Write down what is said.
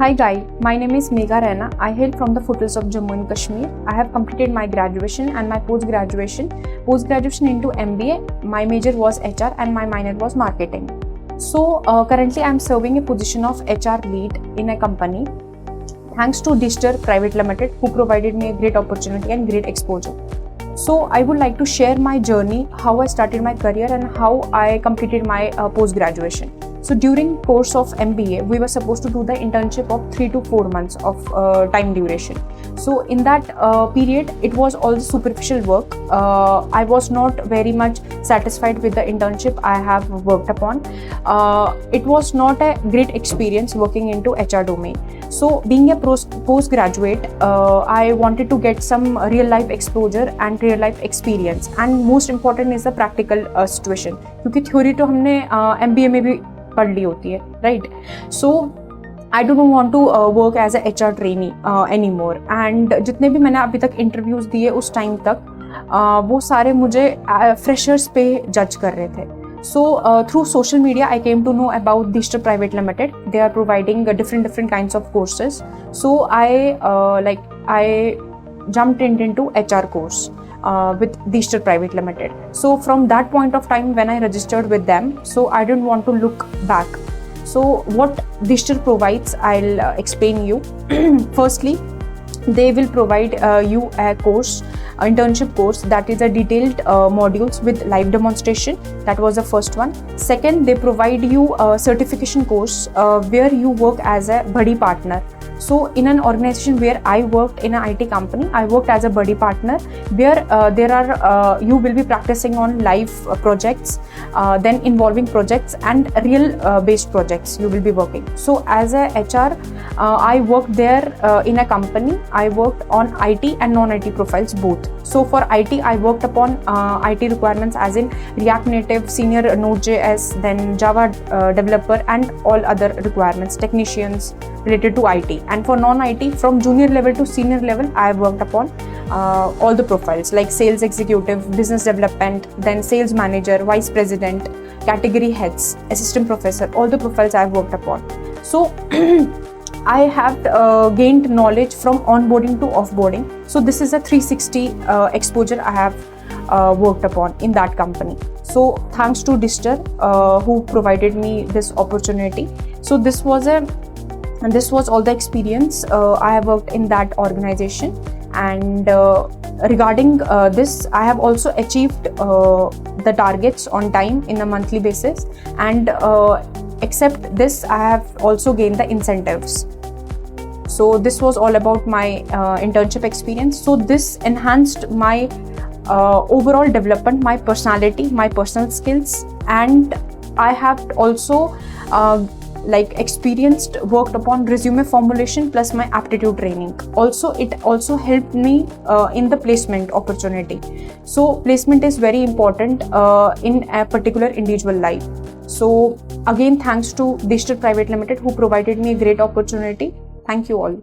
Hi guys, my name is Megha Raina. I hail from the foothills of Jammu and Kashmir. I have completed my graduation and my post-graduation. Post-graduation into MBA, my major was HR and my minor was marketing. So currently I am serving a position of HR lead in a company. Thanks to DhiSter Private Limited, who provided me a great opportunity and great exposure. So I would like to share my journey, how I started my career and how I completed my post-graduation. So during course of MBA, we were supposed to do the internship of 3 to 4 months of time duration. So in that period, it was all superficial work. I was not very much satisfied with the internship I have worked upon. It was not a great experience working into HR domain. So being a postgraduate, I wanted to get some real life exposure and real life experience. And most important is the practical situation. क्योंकि theory तो हमने MBA में भी पढ़ ली होती है, right? So I don't want to work as a HR trainee anymore. And जितने भी मैंने अभी तक interviews दिए उस time तक वो सारे मुझे freshers पे judge कर रहे थे. So through social media, I came to know about DhiSter Private Limited. They are providing different kinds of courses. So I jumped into HR course with DhiSter Private Limited. So from that point of time when I registered with them, so I didn't want to look back. So what DhiSter provides, I'll explain you. Firstly, they will provide you a course, internship course, that is a detailed modules with live demonstration. That was the first one. Second, they provide you a certification course where you work as a buddy partner. So in an organization where I worked in an IT company, I worked as a buddy partner where you will be practicing on live projects, then involving projects and real based projects you will be working. So as a HR, I worked there in a company. I worked on IT and non-IT profiles both. So for IT, I worked upon IT requirements as in React Native, Senior Node.js, then Java developer and all other requirements, technicians related to IT. And for non-IT, from junior level to senior level, I have worked upon all the profiles like sales executive, business development, then sales manager, vice president, category heads, assistant professor, all the profiles I have worked upon. So I have gained knowledge from onboarding to offboarding. So this is a 360 exposure I have worked upon in that company. So thanks to DhiSter who provided me this opportunity. So this was all the experience I have worked in that organization. And regarding this, I have also achieved the targets on time in a monthly basis. And except this, I have also gained the incentives. So this was all about my internship experience. So this enhanced my overall development, my personality, my personal skills, and I have also worked upon resume formulation plus my aptitude training. Also, it also helped me in the placement opportunity. So placement is very important in a particular individual life. So again, thanks to DhiSter Private Limited who provided me a great opportunity. Thank you all.